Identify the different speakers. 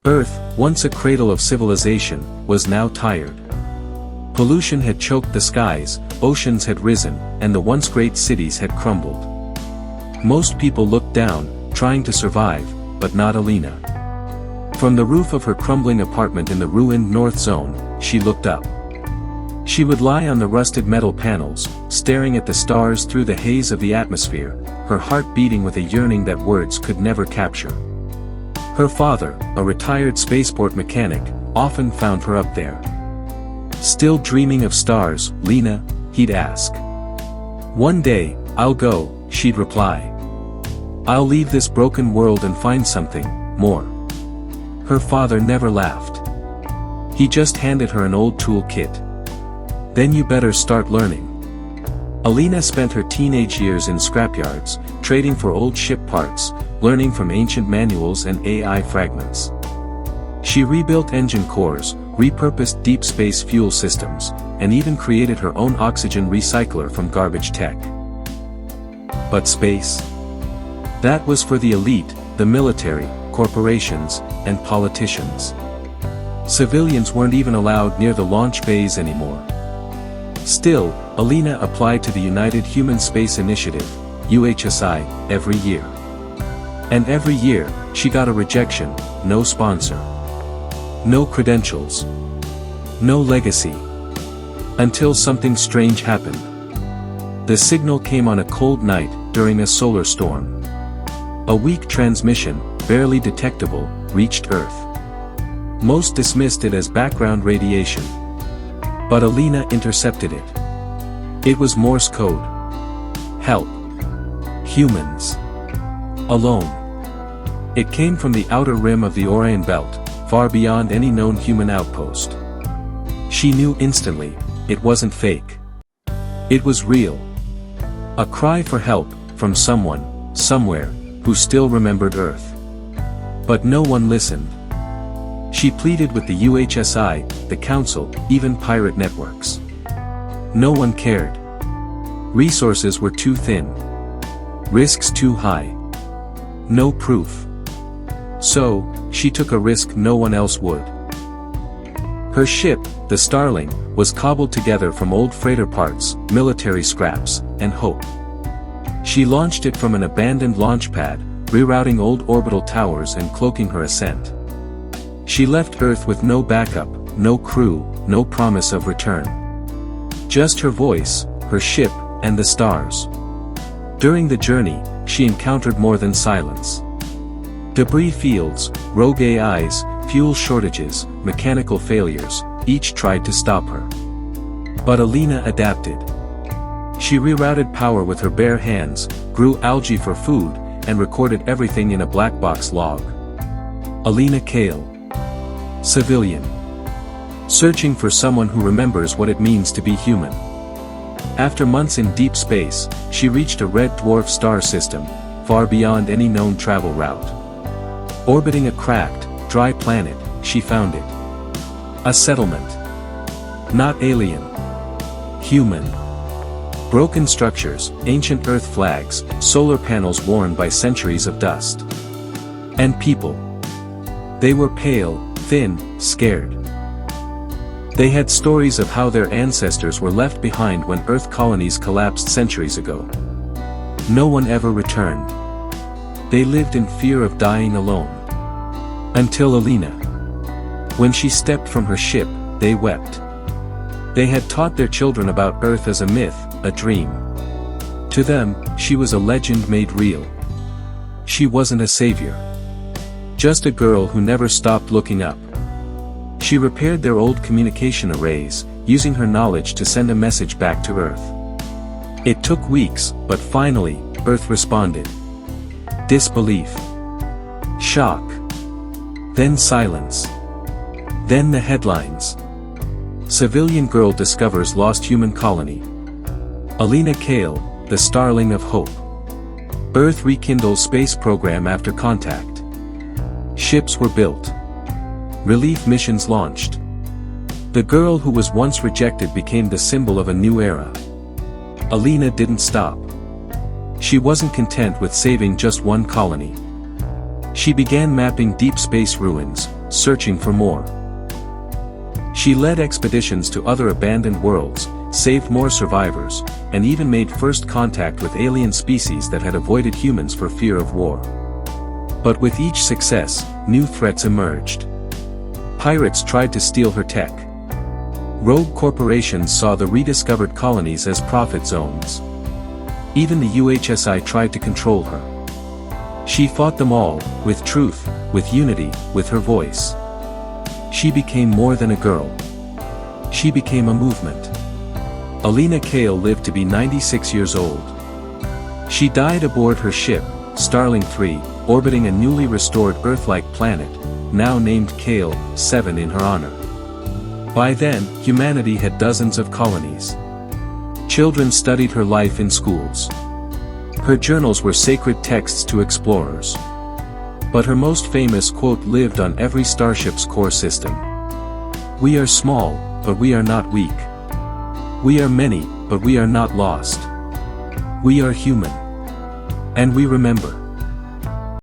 Speaker 1: Earth, once a cradle of civilization, was now tired. Pollution had choked the skies, oceans had risen, and the once great cities had crumbled. Most people looked down, trying to survive, but not Alina. From the roof of her crumbling apartment in the ruined North Zone, she looked up. She would lie on the rusted metal panels, staring at the stars through the haze of the atmosphere, her heart beating with a yearning that words could never capture. Her father, a retired spaceport mechanic, often found her up there. "Still dreaming of stars, Lena?" he'd ask. "One day, I'll go," she'd reply. "I'll leave this broken world and find something more." Her father never laughed. He just handed her an old tool kit. "Then you better start learning." Alina spent her teenage years in scrapyards, trading for old ship parts, learning from ancient manuals and AI fragments. She rebuilt engine cores, repurposed deep space fuel systems, and even created her own oxygen recycler from garbage tech. But space? That was for the elite, the military, corporations, and politicians. Civilians weren't even allowed near the launch bays anymore. Still, Alina applied to the United Human Space Initiative, UHSI, every year. And every year, she got a rejection, no sponsor. No credentials. No legacy. Until something strange happened. The signal came on a cold night, during a solar storm. A weak transmission, barely detectable, reached Earth. Most dismissed it as background radiation. But Alina intercepted it. It was Morse code. Help. Humans. Alone. It came from the outer rim of the Orion Belt, far beyond any known human outpost. She knew instantly, it wasn't fake. It was real. A cry for help, from someone, somewhere, who still remembered Earth. But no one listened. She pleaded with the UHSI, the Council, even pirate networks. No one cared. Resources were too thin. Risks too high. No proof. So, she took a risk no one else would. Her ship, the Starling, was cobbled together from old freighter parts, military scraps, and hope. She launched it from an abandoned launch pad, rerouting old orbital towers and cloaking her ascent. She left Earth with no backup, no crew, no promise of return. Just her voice, her ship, and the stars. During the journey, she encountered more than silence. Debris fields, rogue AIs, fuel shortages, mechanical failures, each tried to stop her. But Alina adapted. She rerouted power with her bare hands, grew algae for food, and recorded everything in a black box log. Alina Kale. Civilian. Searching for someone who remembers what it means to be human. After months in deep space, she reached a red dwarf star system, far beyond any known travel route. Orbiting a cracked, dry planet, she found it. A settlement. Not alien. Human. Broken structures, ancient Earth flags, solar panels worn by centuries of dust. And people. They were pale, thin, scared. They had stories of how their ancestors were left behind when Earth colonies collapsed centuries ago. No one ever returned. They lived in fear of dying alone. Until Alina. When she stepped from her ship, they wept. They had taught their children about Earth as a myth, a dream. To them, she was a legend made real. She wasn't a savior. Just a girl who never stopped looking up. She repaired their old communication arrays, using her knowledge to send a message back to Earth. It took weeks, but finally, Earth responded. Disbelief. Shock. Then silence. Then the headlines. Civilian girl discovers lost human colony. Alina Kale, the Starling of Hope. Earth rekindles space program after contact. Ships were built. Relief missions launched. The girl who was once rejected became the symbol of a new era. Alina didn't stop. She wasn't content with saving just one colony. She began mapping deep space ruins, searching for more. She led expeditions to other abandoned worlds, saved more survivors, and even made first contact with alien species that had avoided humans for fear of war. But with each success, new threats emerged. Pirates tried to steal her tech. Rogue corporations saw the rediscovered colonies as profit zones. Even the UHSI tried to control her. She fought them all, with truth, with unity, with her voice. She became more than a girl. She became a movement. Alina Kale lived to be 96 years old. She died aboard her ship, Starling 3, orbiting a newly restored Earth-like planet, now named Kale 7 in her honor. By then, humanity had dozens of colonies. Children studied her life in schools. Her journals were sacred texts to explorers. But her most famous quote lived on every starship's core system. "We are small, but we are not weak. We are many, but we are not lost. We are human. And we remember."